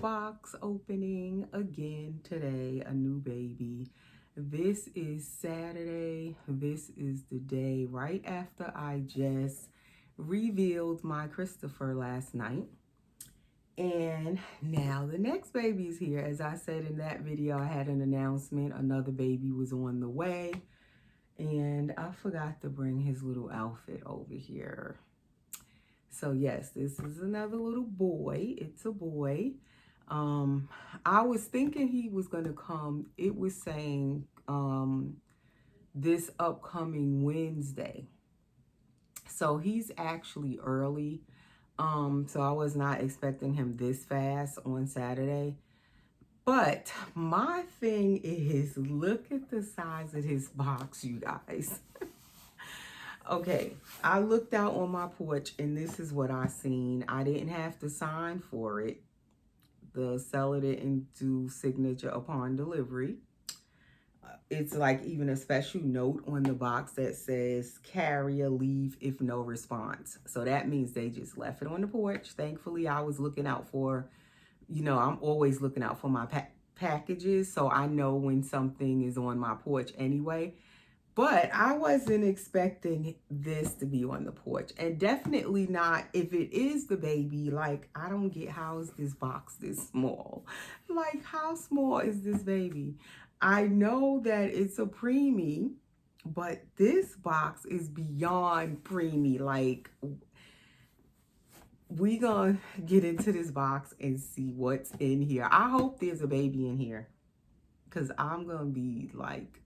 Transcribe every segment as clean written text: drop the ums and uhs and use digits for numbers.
box opening again today, a new baby. This is Saturday. This is the day right after I just revealed my Christopher last night. And now the next baby is here. As I said in that video, I had an announcement. Another baby was on the way. And I forgot to bring his little outfit over here. So yes, this is another little boy. It's a boy. I was thinking he was going to come. It was saying this upcoming Wednesday. So he's actually early. So I was not expecting him this fast on Saturday. But my thing is, look at the size of his box, you guys. Okay, I looked out on my porch and this is what I seen. I didn't have to sign for it. The seller didn't do signature upon delivery. It's like even a special note on the box that says carrier leave if no response. So that means they just left it on the porch. Thankfully, I was looking out for, I'm always looking out for my packages. So I know when something is on my porch anyway. But I wasn't expecting this to be on the porch. And definitely not, if it is the baby, like, I don't get how is this box this small? Like, how small is this baby? I know that it's a preemie, but this box is beyond preemie. Like, we gonna get into this box and see what's in here. I hope there's a baby in here, because I'm gonna be like,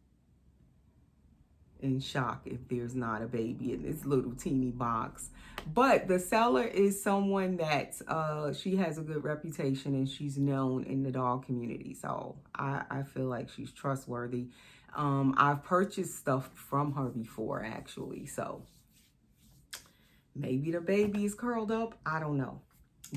in shock if there's not a baby in this little teeny box. But the seller is someone that she has a good reputation and she's known in the dog community, so I feel like she's trustworthy. I've purchased stuff from her before actually, so maybe the baby is curled up, I don't know,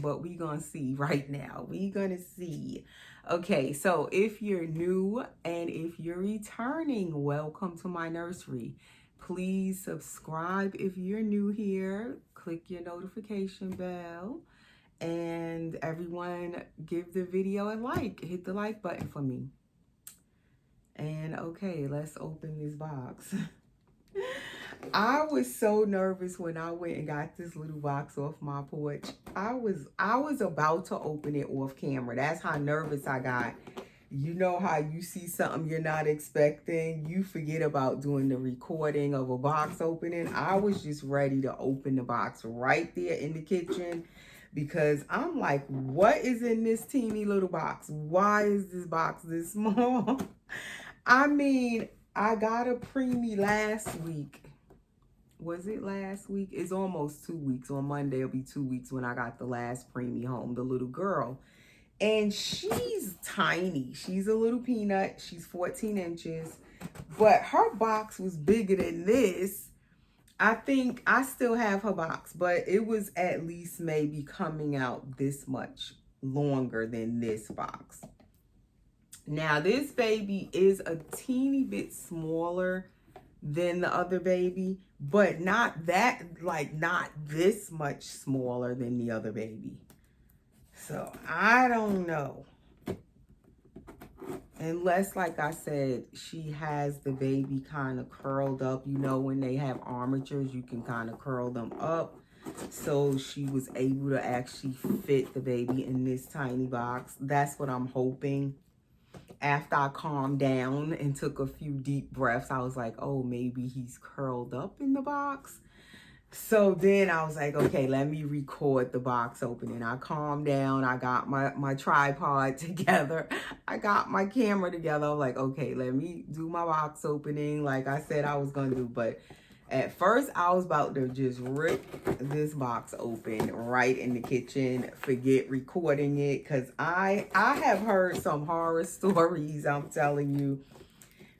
but we gonna see right now. We gonna see. Okay, so if you're new and if you're returning, welcome to my nursery. Please subscribe if you're new here. Click your notification bell. And everyone, give the video a like. Hit the like button for me. And okay, let's open this box. I was so nervous when I went and got this little box off my porch. I was about to open it off camera. That's how nervous I got. You know how you see something you're not expecting, you forget about doing the recording of a box opening. I was just ready to open the box right there in the kitchen, because I'm like, what is in this teeny little box? Why is this box this small? I mean, I got a preemie last week. Was it last week? It's almost 2 weeks. On Monday, it'll be 2 weeks when I got the last preemie home, the little girl. And she's tiny. She's a little peanut. She's 14 inches. But her box was bigger than this. I think I still have her box, but it was at least maybe coming out this much longer than this box. Now, this baby is a teeny bit smaller than the other baby, but not that, like, not this much smaller than the other baby. So I don't know, unless, like I said, she has the baby kind of curled up. You know, when they have armatures, you can kind of curl them up. So she was able to actually fit the baby in this tiny box. That's what I'm hoping. After I calmed down and took a few deep breaths, I was like, oh, maybe he's curled up in the box. So then I was like, okay, let me record the box opening. I calmed down. I got my tripod together. I got my camera together. I was like, okay, let me do my box opening like I said I was going to do. But at first, I was about to just rip this box open right in the kitchen, forget recording it, because I have heard some horror stories, I'm telling you,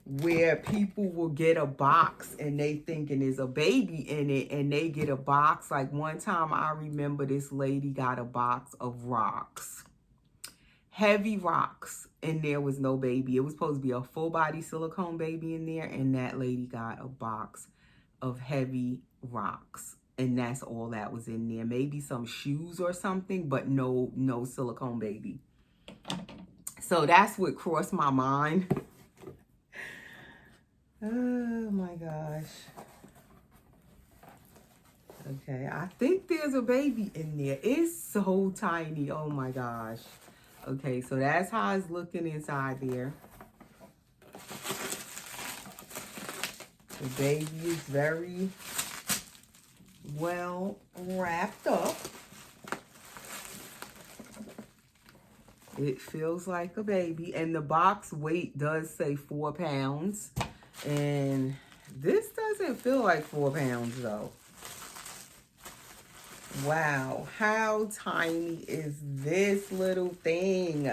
where people will get a box and they thinking there's a baby in it, and they get a box. Like one time, I remember this lady got a box of rocks, heavy rocks, and there was no baby. It was supposed to be a full body silicone baby in there, and that lady got a box of heavy rocks, and that's all that was in there. Maybe some shoes or something, but no silicone baby. So that's what crossed my mind. Oh my gosh. Okay, I think there's a baby in there. It's so tiny. Oh my gosh. Okay, so that's how it's looking inside there. The baby is very well wrapped up. It feels like a baby. And the box weight does say 4 pounds. And this doesn't feel like 4 pounds though. Wow, how tiny is this little thing?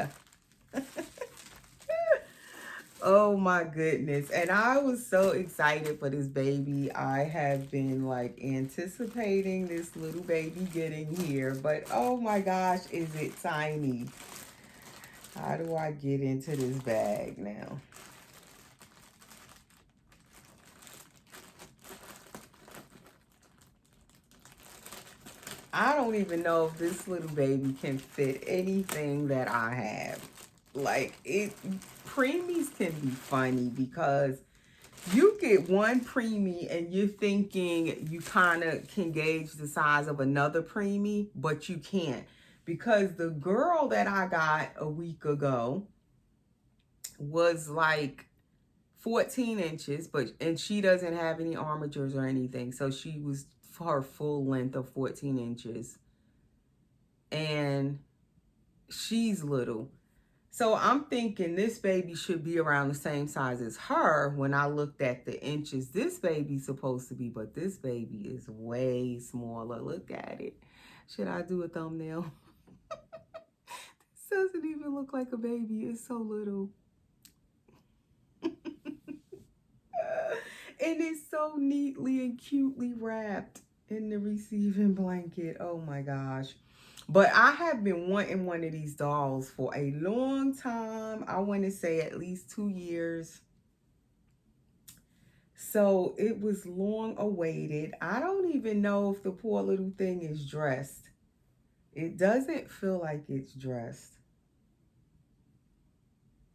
Oh my goodness. And I was so excited for this baby. I have been like anticipating this little baby getting here. But oh my gosh, is it tiny? How do I get into this bag now? I don't even know if this little baby can fit anything that I have. Like, preemies can be funny because you get one preemie and you're thinking you kind of can gauge the size of another preemie, but you can't. Because the girl that I got a week ago was like 14 inches, and she doesn't have any armatures or anything. So she was her full length of 14 inches. And she's little. So I'm thinking this baby should be around the same size as her when I looked at the inches this baby's supposed to be, but this baby is way smaller. Look at it. Should I do a thumbnail? This doesn't even look like a baby. It's so little. And it's so neatly and cutely wrapped in the receiving blanket. Oh my gosh. But I have been wanting one of these dolls for a long time. I want to say at least 2 years. So it was long awaited. I don't even know if the poor little thing is dressed. It doesn't feel like it's dressed.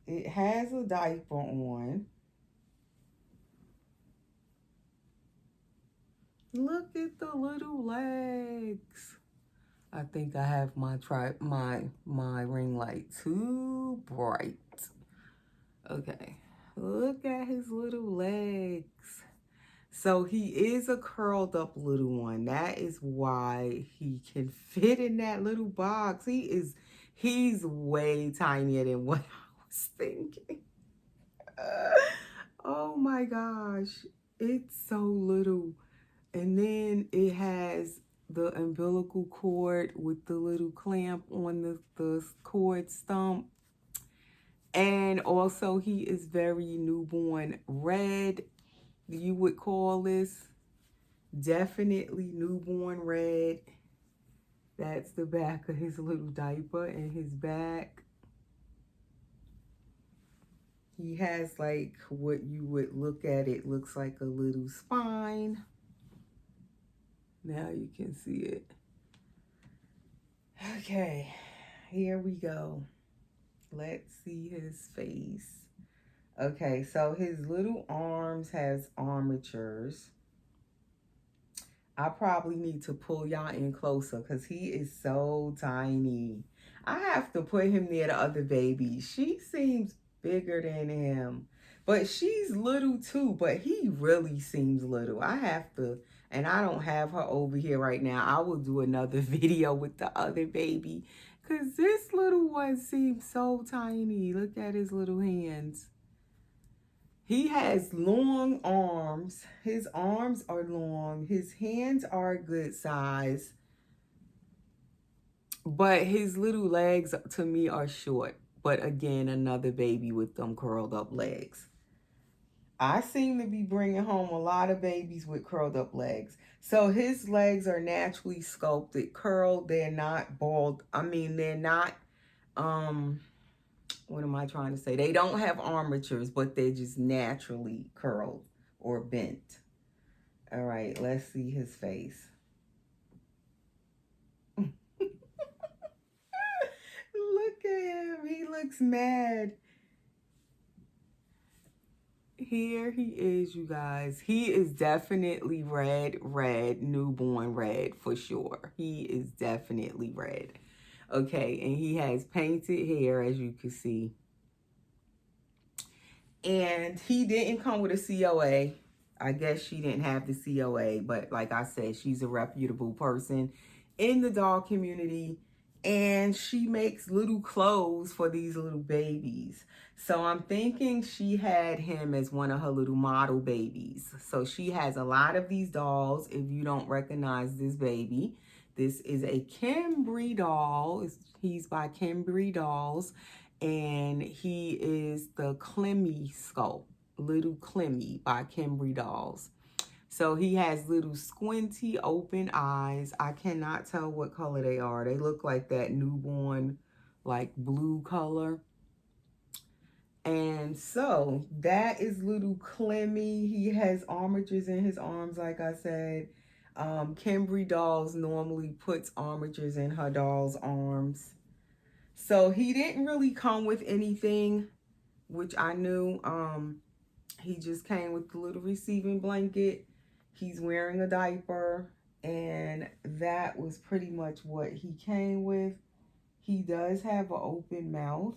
It has a diaper on. Look at the little legs. I think I have my ring light too bright. Okay. Look at his little legs. So he is a curled up little one. That is why he can fit in that little box. He's way tinier than what I was thinking. Oh my gosh. It's so little. And then it has the umbilical cord with the little clamp on the cord stump. And also he is very newborn red. You would call this definitely newborn red. That's the back of his little diaper and his back. He has like what you would look at. It looks like a little spine. Now you can see it. Okay, here we go. Let's see his face. Okay, so his little arms has armatures. I probably need to pull y'all in closer because he is so tiny. I have to put him near the other baby. She seems bigger than him. But she's little too, but he really seems little. I have to, and I don't have her over here right now. I will do another video with the other baby because this little one seems so tiny. Look at his little hands. He has long arms. His arms are long. His hands are a good size. But his little legs to me are short. But again, another baby with them curled up legs. I seem to be bringing home a lot of babies with curled up legs. So his legs are naturally sculpted, curled. They're not bald. I mean, they're not, what am I trying to say? They don't have armatures, but they're just naturally curled or bent. All right, let's see his face. Look at him. looks mad. Here he is, you guys. He is definitely red, newborn red for sure. He is definitely red. Okay, and he has painted hair, as you can see. And he didn't come with a COA. I guess she didn't have the COA, but like I said, she's a reputable person in the dog community, and she makes little clothes for these little babies. So I'm thinking she had him as one of her little model babies. So she has a lot of these dolls. If you don't recognize this baby, this is a Cambry doll. He's by Cambry Dolls, and he is the Clemmy sculpt, Little Clemmy by Cambry Dolls. So he has little squinty open eyes. I cannot tell what color they are. They look like that newborn, like blue color. And so that is little Clemmy. He has armatures in his arms, like I said. Cambry Dolls normally puts armatures in her doll's arms. So he didn't really come with anything, which I knew. He just came with the little receiving blanket. He's wearing a diaper, and that was pretty much what he came with. He does have an open mouth,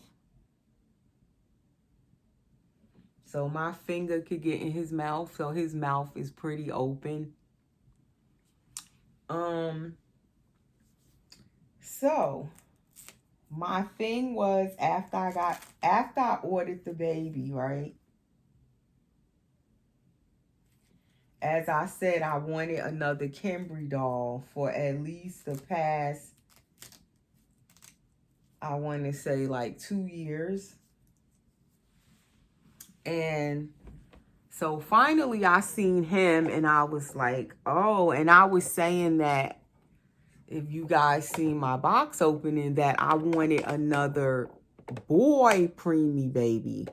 so my finger could get in his mouth, so his mouth is pretty open. So my thing was, after I ordered the baby, right? As I said, I wanted another Cambry doll for at least the past, I want to say like 2 years. And so finally I seen him, and I was like, oh, and I was saying that, if you guys seen my box opening, that I wanted another boy preemie baby.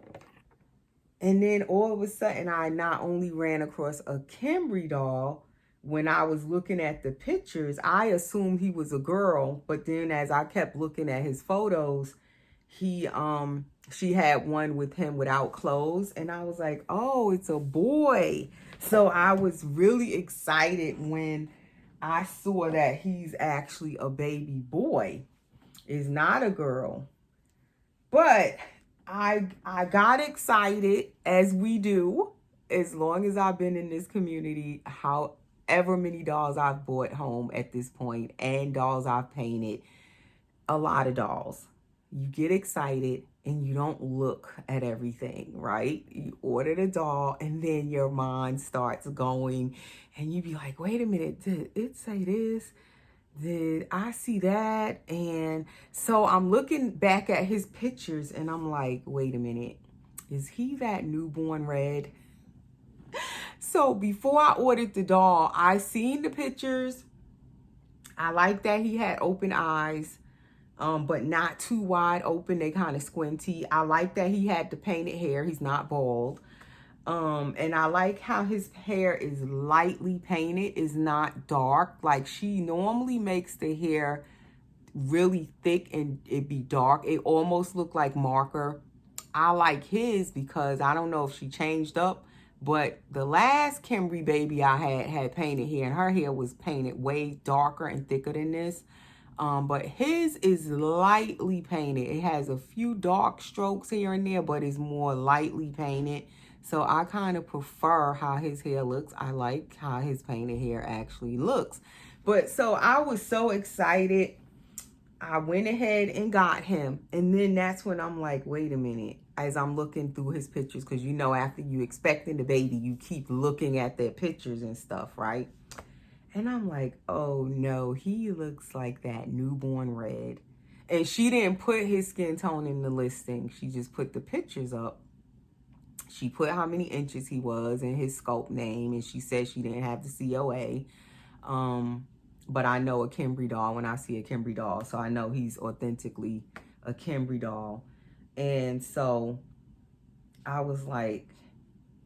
And then all of a sudden, I not only ran across a Cambry doll. When I was looking at the pictures, I assumed he was a girl. But then as I kept looking at his photos, she had one with him without clothes. And I was like, oh, it's a boy. So I was really excited when I saw that he's actually a baby boy. It's not a girl. But I got excited, as we do, as long as I've been in this community, however many dolls I've bought home at this point, and dolls I've painted, a lot of dolls. You get excited and you don't look at everything, right? You order the doll and then your mind starts going and you be like, wait a minute, did it say this? Did I see that? And so I'm looking back at his pictures and I'm like, wait a minute, is he that newborn red? So before I ordered the doll, I seen the pictures. I like that he had open eyes, but not too wide open. They kind of squinty. I like that he had the painted hair. He's not bald. And I like how his hair is lightly painted, is not dark. Like, she normally makes the hair really thick and it be dark. It almost look like marker. I like his because I don't know if she changed up, but the last Cambry baby I had painted hair, and her hair was painted way darker and thicker than this. But his is lightly painted. It has a few dark strokes here and there, but it's more lightly painted. So I kind of prefer how his hair looks. I like how his painted hair actually looks. But so I was so excited. I went ahead and got him. And then that's when I'm like, wait a minute. As I'm looking through his pictures, because you know, after you expecting the baby, you keep looking at their pictures and stuff, right? And I'm like, oh no, he looks like that newborn red. And she didn't put his skin tone in the listing. She just put the pictures up. She put how many inches he was and his sculpt name, and she said she didn't have the COA. But I know a Cambry doll when I see a Cambry doll, so I know he's authentically a Cambry doll. And so I was like,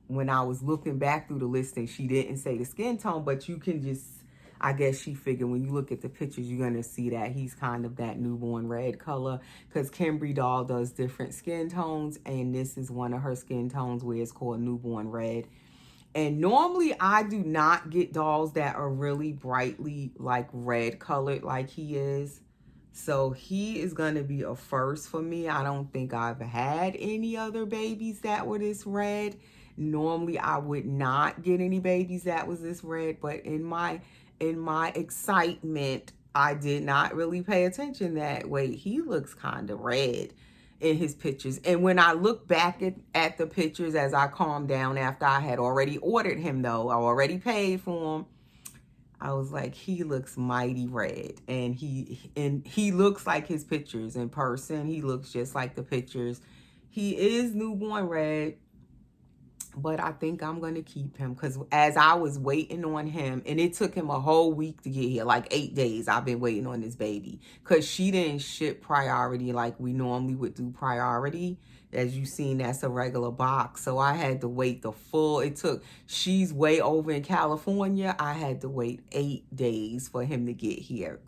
when I was looking back through the listing, she didn't say the skin tone, but you can just, I guess she figured when you look at the pictures, you're going to see that he's kind of that newborn red color, because Kimberly doll does different skin tones, and this is one of her skin tones where it's called newborn red. And normally I do not get dolls that are really brightly like red colored like he is. So he is going to be a first for me. I don't think I've had any other babies that were this red. Normally I would not get any babies that was this red, but in my excitement, I did not really pay attention that, wait, he looks kind of red in his pictures. And when I look back at the pictures as I calmed down after I had already ordered him, though, I already paid for him, I was like, he looks mighty red. And he looks like his pictures in person. He looks just like the pictures. He is newborn red. But I think I'm going to keep him, because as I was waiting on him, and it took him a whole week to get here, like 8 days I've been waiting on this baby, because she didn't ship priority like we normally would do priority. As you've seen, that's a regular box. So I had to wait she's way over in California. I had to wait 8 days for him to get here.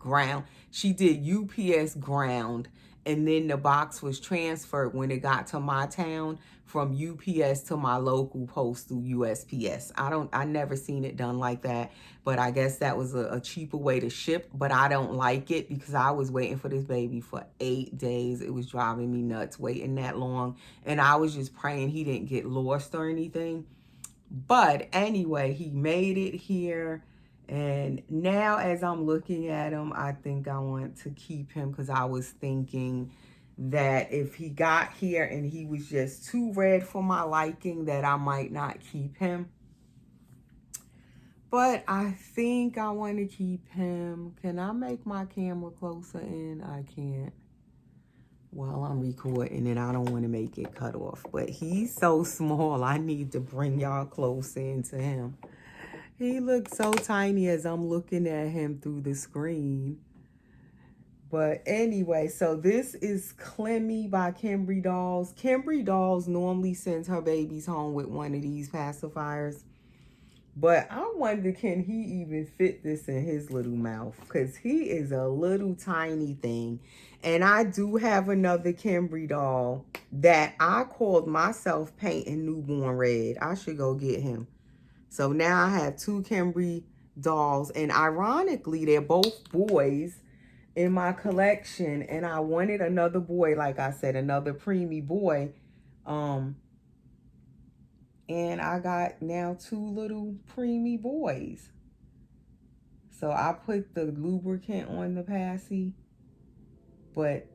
She did UPS ground, and then the box was transferred when it got to my town from UPS to my local postal USPS. I never seen it done like that, but I guess that was a cheaper way to ship, but I don't like it because I was waiting for this baby for 8 days. It was driving me nuts waiting that long, and I was just praying he didn't get lost or anything. But anyway, he made it here. And now as I'm looking at him, I think I want to keep him, because I was thinking that if he got here and he was just too red for my liking, that I might not keep him. But I think I want to keep him. Can I make my camera closer in? I can't. Well, I'm recording and I don't want to make it cut off. But he's so small, I need to bring y'all close into him. He looks so tiny as I'm looking at him through the screen. But anyway, so this is Clemmy by Kimberly Dolls. Kimberly Dolls normally sends her babies home with one of these pacifiers. But I wonder, can he even fit this in his little mouth? Because he is a little tiny thing. And I do have another Kimberly doll that I called myself painting newborn red. I should go get him. So now I have 2 Kimberly dolls. And ironically, they're both boys in my collection. And I wanted another boy, like I said, another preemie boy. And I got now 2 little preemie boys. So I put the lubricant on the passy. But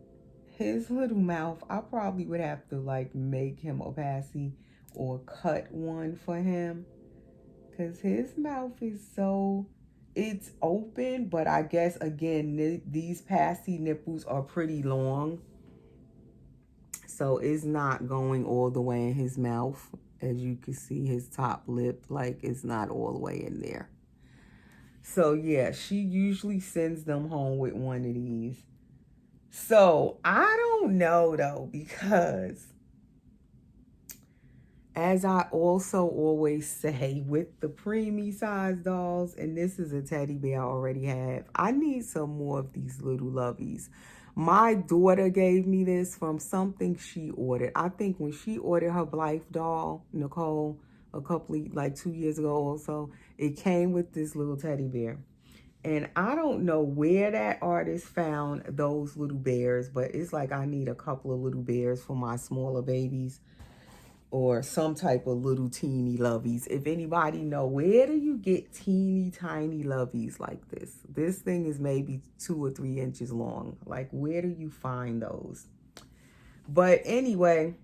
his little mouth, I probably would have to like make him a passy or cut one for him. Because his mouth is it's open. But I guess, again, these passy nipples are pretty long. So it's not going all the way in his mouth. As you can see, his top lip, like, it's not all the way in there. So yeah, she usually sends them home with one of these. So I don't know though, because as I also always say with the preemie size dolls, and this is a teddy bear I already have, I need some more of these little lovies. My daughter gave me this from something she ordered. I think when she ordered her Blythe doll, Nicole, like 2 years ago or so, it came with this little teddy bear. And I don't know where that artist found those little bears, but it's like I need a couple of little bears for my smaller babies, or some type of little teeny lovies. If anybody know, where do you get teeny tiny lovies like this? This thing is maybe 2 or 3 inches long. Like, where do you find those? But anyway,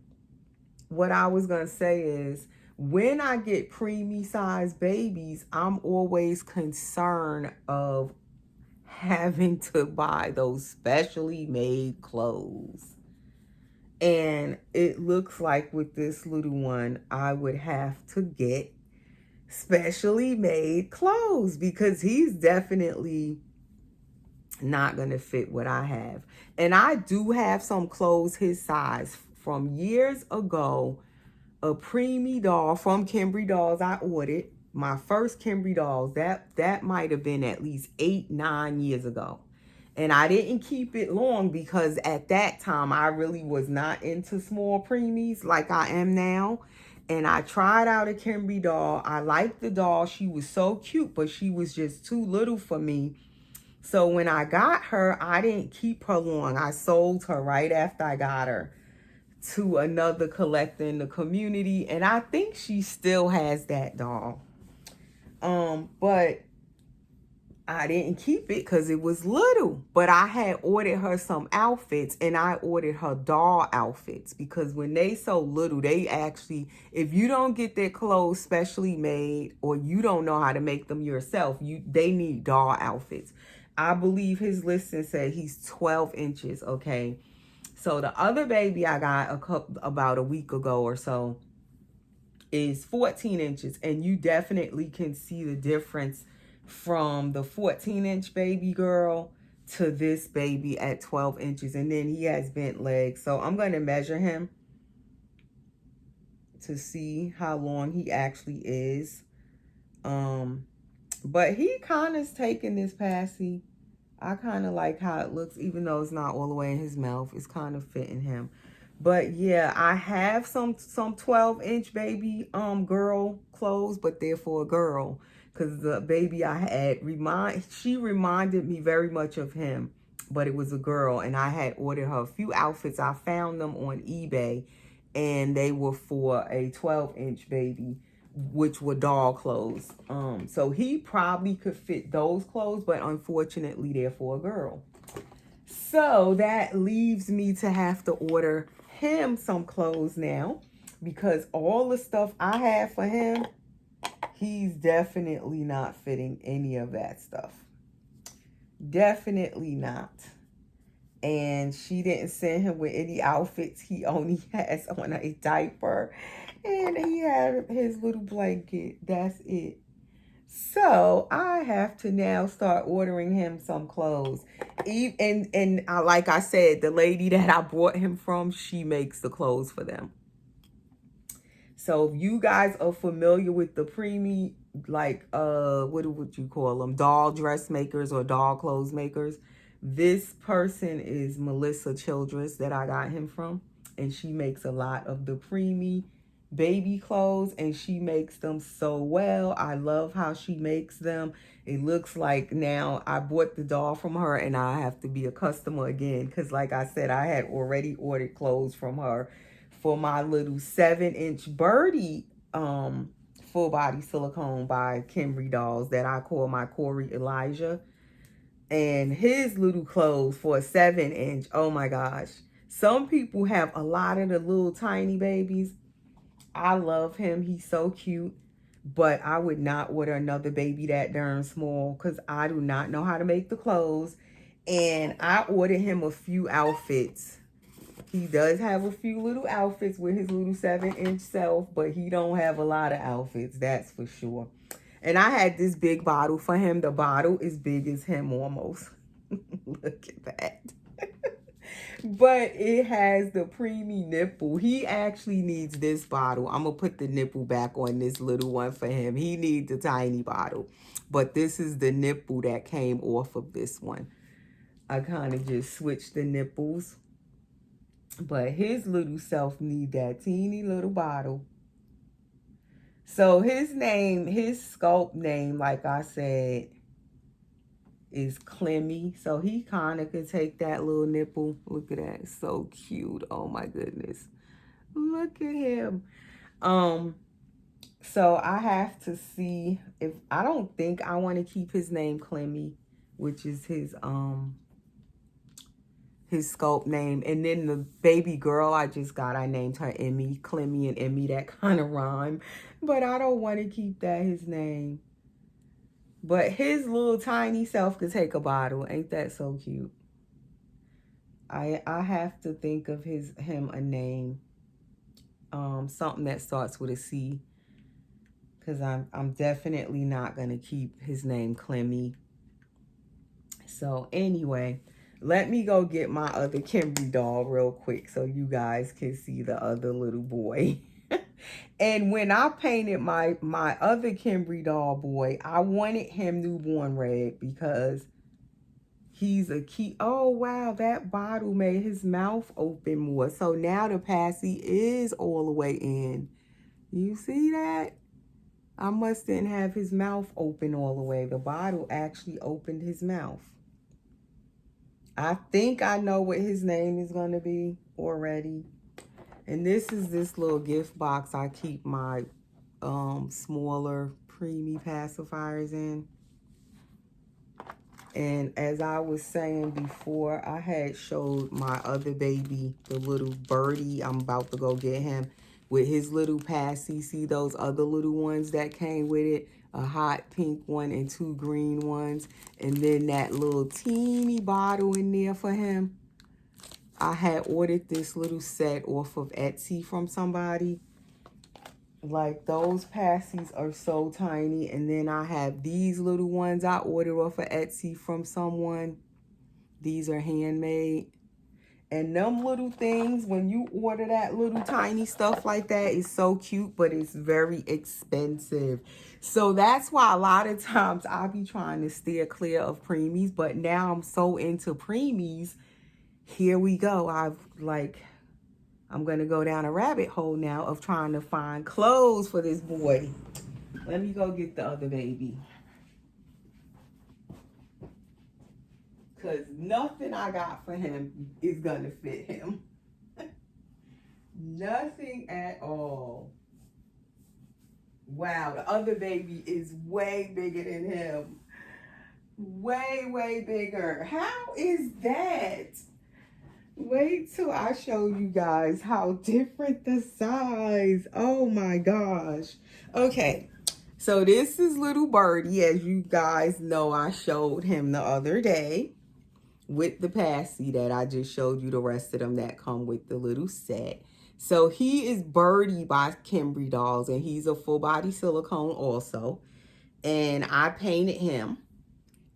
what I was going to say is, when I get preemie size babies, I'm always concerned of having to buy those specially made clothes. And it looks like with this little one, I would have to get specially made clothes, because he's definitely not going to fit what I have. And I do have some clothes his size from years ago. A preemie doll from Kimberly Dolls I ordered. my first Kimberly dolls, that might have been at least 8-9 years ago. And I didn't keep it long because at that time I really was not into small preemies like I am now. And I tried out a Kimberly doll. I liked the doll. She was so cute, but she was just too little for me. So when I got her, I didn't keep her long. I sold her right after I got her to another collector in the community. And I think she still has that doll. But I didn't keep it because it was little. But I had ordered her some outfits, and I ordered her doll outfits because when they so little, they actually, if you don't get their clothes specially made or you don't know how to make them yourself, they need doll outfits. I believe his listing said he's 12 inches, okay? So the other baby I got about a week ago or so is 14 inches, and you definitely can see the difference from the 14-inch baby girl to this baby at 12 inches. And then he has bent legs, so I'm going to measure him to see how long he actually is. But he kind of is taking this passy. I kind of like how it looks, even though it's not all the way in his mouth. It's kind of fitting him. But yeah, I have some 12-inch baby girl clothes, but they're for a girl. Because the baby I had, she reminded me very much of him, but it was a girl. And I had ordered her a few outfits. I found them on eBay, and they were for a 12-inch baby, which were doll clothes. So he probably could fit those clothes, but unfortunately they're for a girl. So that leaves me to have to order him some clothes now, because all the stuff I have for him, he's definitely not fitting any of that stuff. Definitely not. And she didn't send him with any outfits. He only has on a diaper, and he had his little blanket. That's it. So I have to now start ordering him some clothes. And like I said, the lady that I bought him from, she makes the clothes for them. So if you guys are familiar with the preemie, like what would you call them, doll dressmakers or doll clothes makers, this person is Melissa Childress that I got him from, and she makes a lot of the preemie baby clothes, and she makes them so well. I love how she makes them. It looks like now I bought the doll from her and I have to be a customer again, because like I said, I had already ordered clothes from her for my little 7-inch birdie full body silicone by Kimberly dolls that I call my Corey Elijah. And his little clothes for a 7-inch, oh my gosh. Some people have a lot of the little tiny babies. I love him. He's so cute. But I would not order another baby that darn small, because I do not know how to make the clothes. And I ordered him a few outfits. He does have a few little outfits with his little 7-inch self, but he don't have a lot of outfits, that's for sure. And I had this big bottle for him. The bottle is big as him almost. Look at that. But it has the preemie nipple. He actually needs this bottle. I'm going to put the nipple back on this little one for him. He needs the tiny bottle. But this is the nipple that came off of this one. I kind of just switched the nipples. But his little self need that teeny little bottle. So his name, his sculpt name, like I said, is Clemmy. So he kind of could take that little nipple. Look at that. So cute. Oh my goodness. Look at him. So I have to see if, I don't think I want to keep his name Clemmy, which is his sculpt name. And then the baby girl I just got, I named her Emmy. Clemmy and Emmy, that kind of rhyme. But I don't want to keep that his name. But his little tiny self could take a bottle. Ain't that so cute? I have to think of him a name. Something that starts with a C. Because I'm definitely not going to keep his name Clemmy. So anyway, let me go get my other Kimberly doll real quick so you guys can see the other little boy. And when I painted my other Kimberly doll boy, I wanted him newborn red because he's a key. Oh, wow, that bottle made his mouth open more. So now the passy is all the way in. You see that? I must didn't have his mouth open all the way. The bottle actually opened his mouth. I think I know what his name is going to be already. And this is this little gift box I keep my smaller preemie pacifiers in. And as I was saying before, I had showed my other baby, the little birdie. I'm about to go get him with his little passy. See those other little ones that came with it? A hot pink one and 2 green ones. And then that little teeny bottle in there for him. I had ordered this little set off of Etsy from somebody. Like, those passies are so tiny. And then I have these little ones I ordered off of Etsy from someone. These are handmade. And them little things, when you order that little tiny stuff like that, is so cute, but it's very expensive. So that's why a lot of times I be trying to steer clear of preemies. But now I'm so into preemies. Here we go. I'm going to go down a rabbit hole now of trying to find clothes for this boy. Let me go get the other baby. Because nothing I got for him is going to fit him. Nothing at all. Wow, the other baby is way bigger than him. Way, way bigger. How is that? Wait till I show you guys how different the size. Oh my gosh. Okay, so this is little birdie. As you guys know, I showed him the other day with the passy that I just showed you the rest of them that come with the little set. So he is Birdie by Kimberly Dolls, and he's a full body silicone also. And I painted him.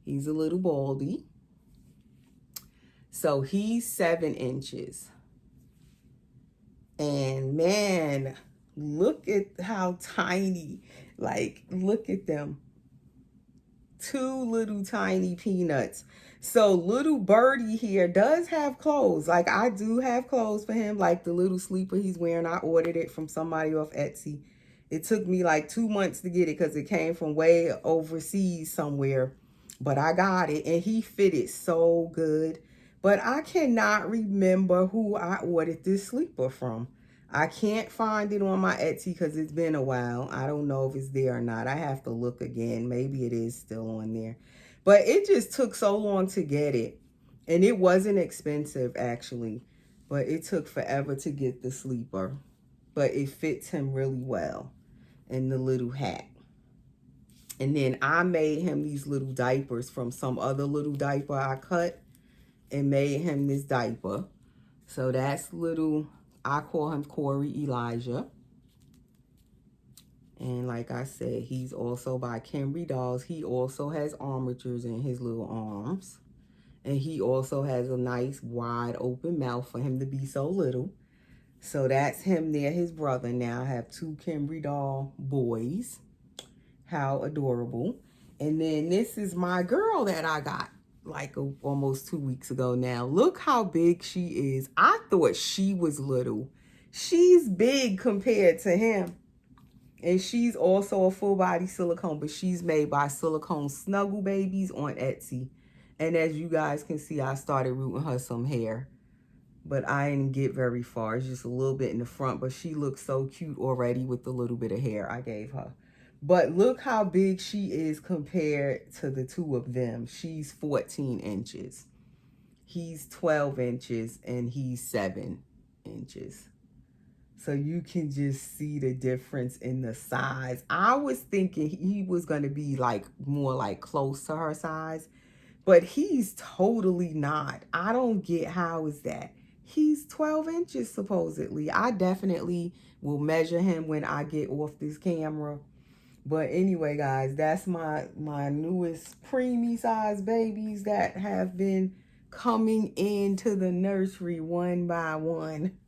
He's a little baldy. So he's 7 inches. And man, look at how tiny. Like, look at them. 2 little tiny peanuts. So little birdie here does have clothes. Like, I do have clothes for him. Like the little sleeper he's wearing, I ordered it from somebody off Etsy. It took me like 2 months to get it because it came from way overseas somewhere. But I got it and he fitted so good. But I cannot remember who I ordered this sleeper from. I can't find it on my Etsy because it's been a while. I don't know if it's there or not. I have to look again. Maybe it is still on there. But it just took so long to get it. And it wasn't expensive, actually. But it took forever to get the sleeper. But it fits him really well. And the little hat. And then I made him these little diapers from some other little diaper I cut. And made him this diaper. So that's little, I call him Corey Elijah. And like I said, he's also by Kimberly Dolls. He also has armatures in his little arms. And he also has a nice wide open mouth for him to be so little. So that's him there, his brother. Now I have 2 Kimberly Doll boys. How adorable. And then this is my girl that I got like almost 2 weeks ago now. Look how big she is. I thought she was little. She's big compared to him. And she's also a full body silicone, but she's made by Silicone Snuggle Babies on Etsy. And as you guys can see, I started rooting her some hair. But I didn't get very far. It's just a little bit in the front. But she looks so cute already with the little bit of hair I gave her. But look how big she is compared to the 2 of them. She's 14 inches. He's 12 inches and he's 7 inches. So you can just see the difference in the size. I was thinking he was going to be like more like close to her size. But he's totally not. I don't get how is that. He's 12 inches supposedly. I definitely will measure him when I get off this camera. But anyway, guys, that's my newest preemie size babies that have been coming into the nursery one by one.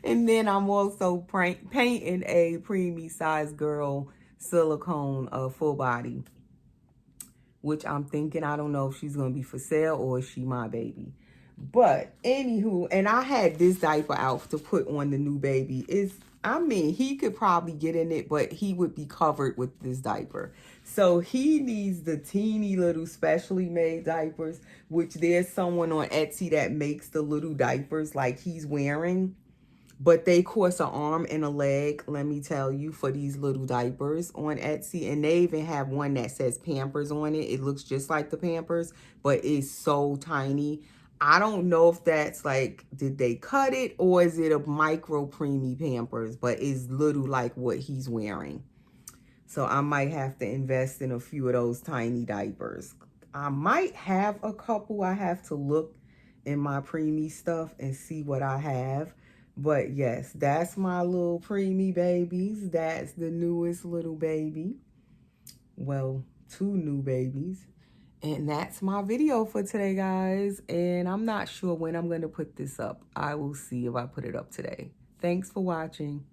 And then I'm also painting a preemie size girl silicone full body, which I'm thinking, I don't know if she's going to be for sale or is she my baby. But anywho, and I had this diaper out to put on the new baby. I mean, he could probably get in it, but he would be covered with this diaper. So he needs the teeny little specially made diapers, which there's someone on Etsy that makes the little diapers like he's wearing. But they cost an arm and a leg, let me tell you, for these little diapers on Etsy. And they even have one that says Pampers on it. It looks just like the Pampers, but it's so tiny. I don't know if that's like, did they cut it or is it a micro preemie Pampers? But it's little like what he's wearing. So I might have to invest in a few of those tiny diapers. I might have a couple. I have to look in my preemie stuff and see what I have. But yes, that's my little preemie babies. That's the newest little baby. Well, 2 new babies. And that's my video for today, guys. And I'm not sure when I'm going to put this up. I will see if I put it up today. Thanks for watching.